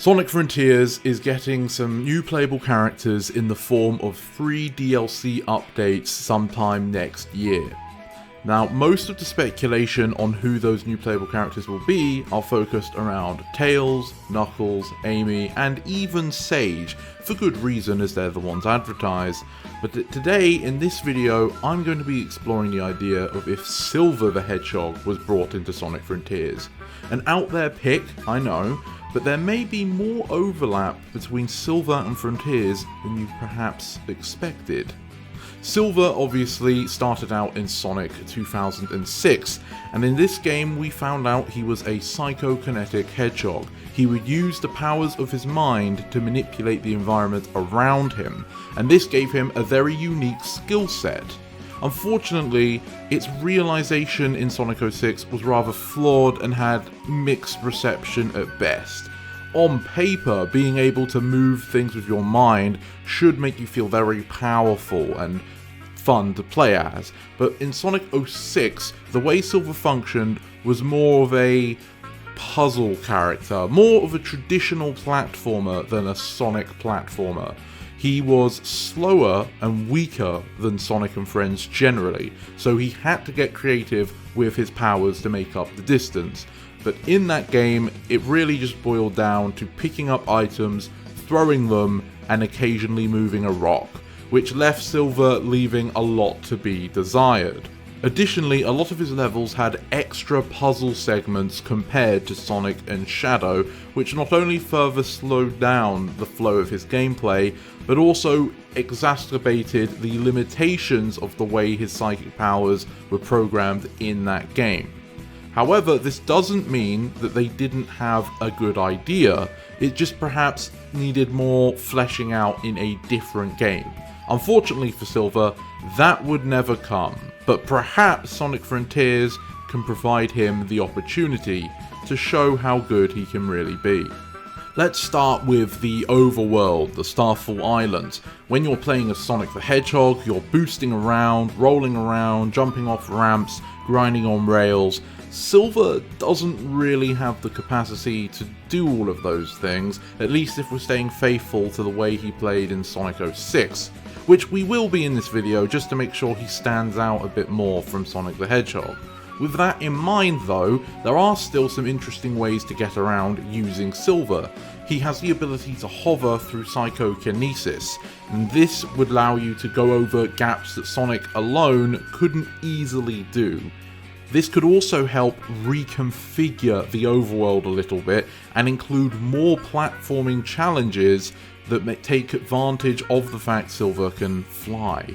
Sonic Frontiers is getting some new playable characters in the form of free DLC updates sometime next year. Now, most of the speculation on who those new playable characters will be are focused around Tails, Knuckles, Amy, and even Sage, for good reason as they're the ones advertised. But today, in this video, I'm going to be exploring the idea of if Silver the Hedgehog was brought into Sonic Frontiers. An out there pick, I know, but there may be more overlap between Silver and Frontiers than you perhaps expected. Silver obviously started out in Sonic 2006, and in this game we found out he was a psychokinetic hedgehog. He would use the powers of his mind to manipulate the environment around him, and this gave him a very unique skill set. Unfortunately, its realization in Sonic 06 was rather flawed and had mixed reception at best. On paper, being able to move things with your mind should make you feel very powerful and fun to play as, but in Sonic 06, the way Silver functioned was more of a puzzle character, more of a traditional platformer than a Sonic platformer. He was slower and weaker than Sonic and Friends generally, so he had to get creative with his powers to make up the distance. But in that game, it really just boiled down to picking up items, throwing them, and occasionally moving a rock, which left Silver leaving a lot to be desired. Additionally, a lot of his levels had extra puzzle segments compared to Sonic and Shadow, which not only further slowed down the flow of his gameplay, but also exacerbated the limitations of the way his psychic powers were programmed in that game. However, this doesn't mean that they didn't have a good idea, it just perhaps needed more fleshing out in a different game. Unfortunately for Silver, that would never come, but perhaps Sonic Frontiers can provide him the opportunity to show how good he can really be. Let's start with the Overworld, the Starfall Islands. When you're playing as Sonic the Hedgehog, you're boosting around, rolling around, jumping off ramps, grinding on rails. Silver doesn't really have the capacity to do all of those things, at least if we're staying faithful to the way he played in Sonic 06, which we will be in this video just to make sure he stands out a bit more from Sonic the Hedgehog. With that in mind though, there are still some interesting ways to get around using Silver. He has the ability to hover through psychokinesis, and this would allow you to go over gaps that Sonic alone couldn't easily do. This could also help reconfigure the overworld a little bit and include more platforming challenges that may take advantage of the fact Silver can fly.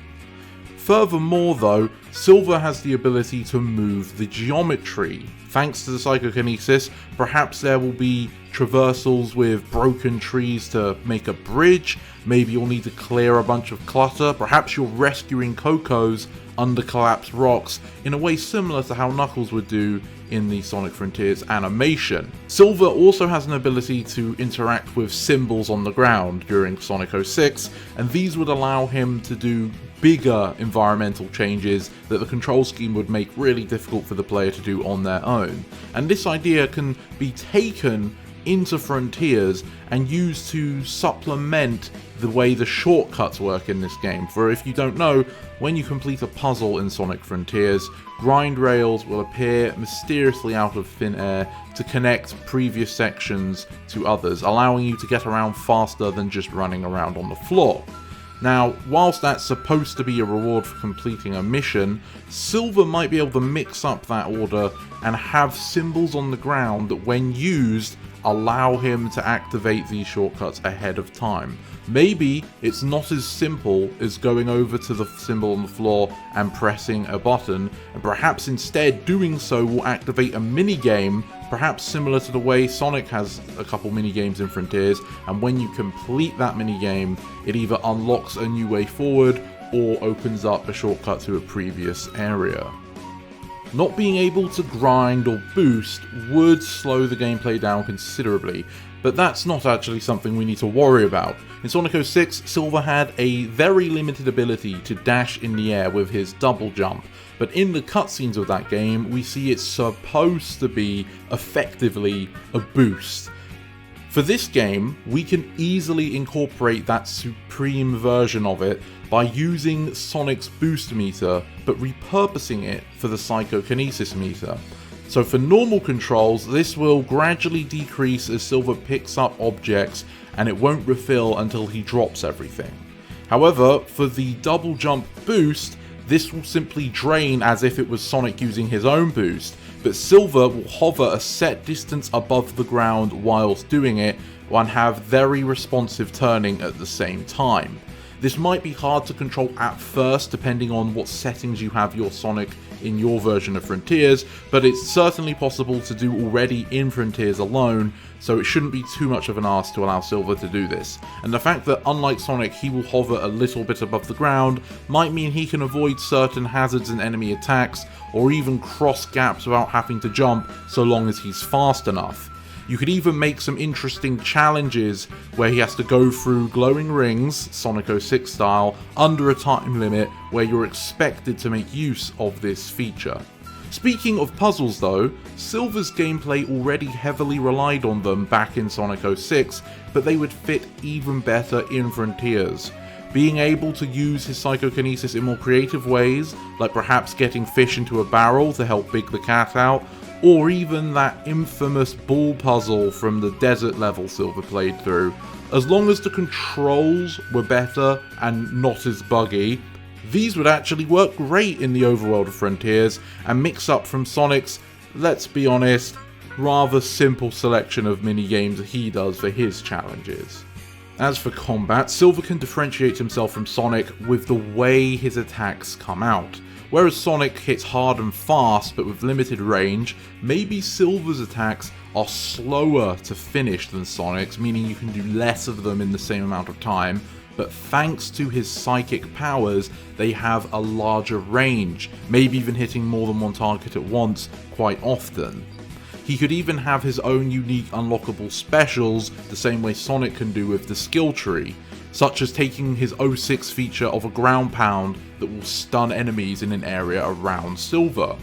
Furthermore though, Silver has the ability to move the geometry. Thanks to the psychokinesis, perhaps there will be traversals with broken trees to make a bridge, maybe you'll need to clear a bunch of clutter, perhaps you're rescuing Cocos under collapsed rocks in a way similar to how Knuckles would do in the Sonic Frontiers animation. Silver also has an ability to interact with symbols on the ground during Sonic 06, and these would allow him to do bigger environmental changes that the control scheme would make really difficult for the player to do on their own. And this idea can be taken into Frontiers and used to supplement the way the shortcuts work in this game. For if you don't know, when you complete a puzzle in Sonic Frontiers, grind rails will appear mysteriously out of thin air to connect previous sections to others, allowing you to get around faster than just running around on the floor. Now, whilst that's supposed to be a reward for completing a mission, Silver might be able to mix up that order and have symbols on the ground that when used allow him to activate these shortcuts ahead of time. Maybe it's not as simple as going over to the symbol on the floor and pressing a button, and perhaps instead doing so will activate a mini-game, perhaps similar to the way Sonic has a couple mini-games in Frontiers, and when you complete that mini-game, it either unlocks a new way forward or opens up a shortcut to a previous area. Not being able to grind or boost would slow the gameplay down considerably, but that's not actually something we need to worry about. In Sonic 06, Silver had a very limited ability to dash in the air with his double jump, but in the cutscenes of that game, we see it's supposed to be effectively a boost. For this game, we can easily incorporate that supreme version of it by using Sonic's boost meter, but repurposing it for the psychokinesis meter. So for normal controls, this will gradually decrease as Silver picks up objects, and it won't refill until he drops everything. However, for the double jump boost, this will simply drain as if it was Sonic using his own boost, but Silver will hover a set distance above the ground whilst doing it, and have very responsive turning at the same time. This might be hard to control at first depending on what settings you have your Sonic in your version of Frontiers, but it's certainly possible to do already in Frontiers alone, so it shouldn't be too much of an ask to allow Silver to do this. And the fact that unlike Sonic he will hover a little bit above the ground might mean he can avoid certain hazards and enemy attacks, or even cross gaps without having to jump so long as he's fast enough. You could even make some interesting challenges where he has to go through glowing rings, Sonic 06 style, under a time limit where you're expected to make use of this feature. Speaking of puzzles though, Silver's gameplay already heavily relied on them back in Sonic 06, but they would fit even better in Frontiers. Being able to use his psychokinesis in more creative ways, like perhaps getting fish into a barrel to help Big the Cat out, or even that infamous ball puzzle from the desert level Silver played through. As long as the controls were better and not as buggy, these would actually work great in the overworld of Frontiers and mix up from Sonic's, let's be honest, rather simple selection of mini-games he does for his challenges. As for combat, Silver can differentiate himself from Sonic with the way his attacks come out. Whereas Sonic hits hard and fast but with limited range, maybe Silver's attacks are slower to finish than Sonic's, meaning you can do less of them in the same amount of time, but thanks to his psychic powers, they have a larger range, maybe even hitting more than one target at once quite often. He could even have his own unique unlockable specials, the same way Sonic can do with the skill tree, such as taking his 06 feature of a ground pound that will stun enemies in an area around Silver.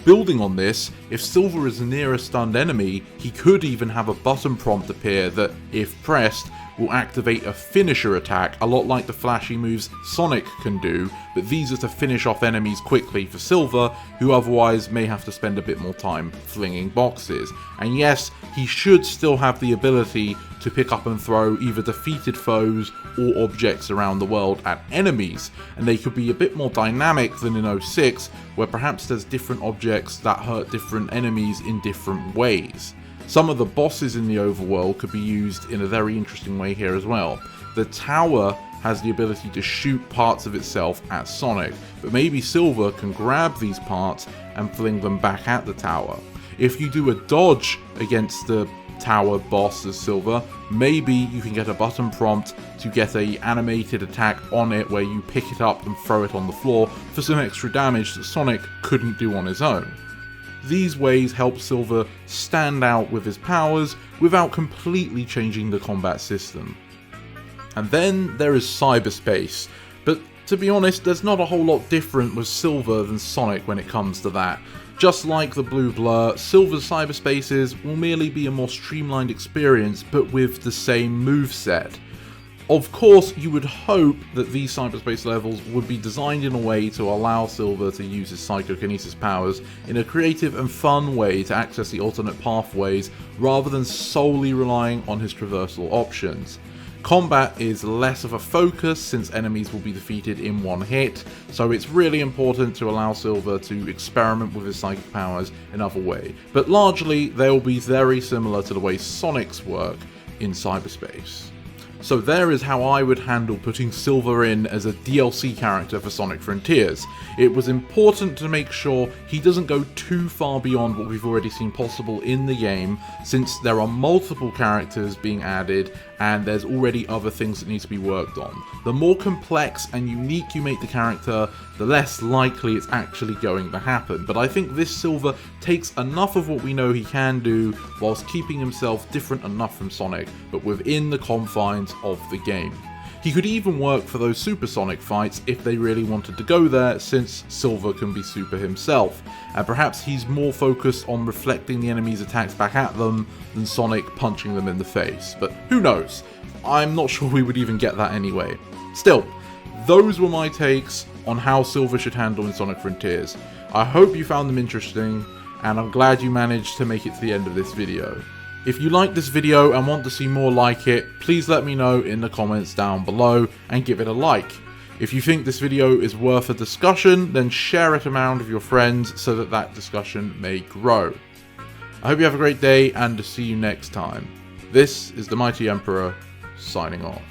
Building on this, if Silver is near a stunned enemy, he could even have a button prompt appear that, if pressed, will activate a finisher attack, a lot like the flashy moves Sonic can do, but these are to finish off enemies quickly for Silver, who otherwise may have to spend a bit more time flinging boxes. And yes, he should still have the ability to pick up and throw either defeated foes or objects around the world at enemies, and they could be a bit more dynamic than in 06, where perhaps there's different objects that hurt different enemies in different ways. Some of the bosses in the overworld could be used in a very interesting way here as well. The tower has the ability to shoot parts of itself at Sonic, but maybe Silver can grab these parts and fling them back at the tower. If you do a dodge against the tower boss as Silver, maybe you can get a button prompt to get a animated attack on it where you pick it up and throw it on the floor for some extra damage that Sonic couldn't do on his own. These ways help Silver stand out with his powers without completely changing the combat system. And then there is Cyberspace, but to be honest, there's not a whole lot different with Silver than Sonic when it comes to that. Just like the Blue Blur, Silver's Cyberspaces will merely be a more streamlined experience but with the same moveset. Of course, you would hope that these Cyberspace levels would be designed in a way to allow Silver to use his psychokinesis powers in a creative and fun way to access the alternate pathways rather than solely relying on his traversal options. Combat is less of a focus since enemies will be defeated in one hit, so it's really important to allow Silver to experiment with his psychic powers in other ways, but largely they'll be very similar to the way Sonic's work in Cyberspace. So there is how I would handle putting Silver in as a DLC character for Sonic Frontiers. It was important to make sure he doesn't go too far beyond what we've already seen possible in the game, since there are multiple characters being added and there's already other things that need to be worked on. The more complex and unique you make the character, the less likely it's actually going to happen. But I think this Silver takes enough of what we know he can do whilst keeping himself different enough from Sonic, but within the confines of the game. He could even work for those supersonic fights if they really wanted to go there, since Silver can be super himself, and perhaps he's more focused on reflecting the enemy's attacks back at them than Sonic punching them in the face, but who knows? I'm not sure we would even get that anyway. Still, those were my takes on how Silver should handle in Sonic Frontiers. I hope you found them interesting, and I'm glad you managed to make it to the end of this video. If you like this video and want to see more like it, please let me know in the comments down below and give it a like. If you think this video is worth a discussion, then share it around with your friends so that that discussion may grow. I hope you have a great day, and to see you next time. This is the Mighty Emperor, signing off.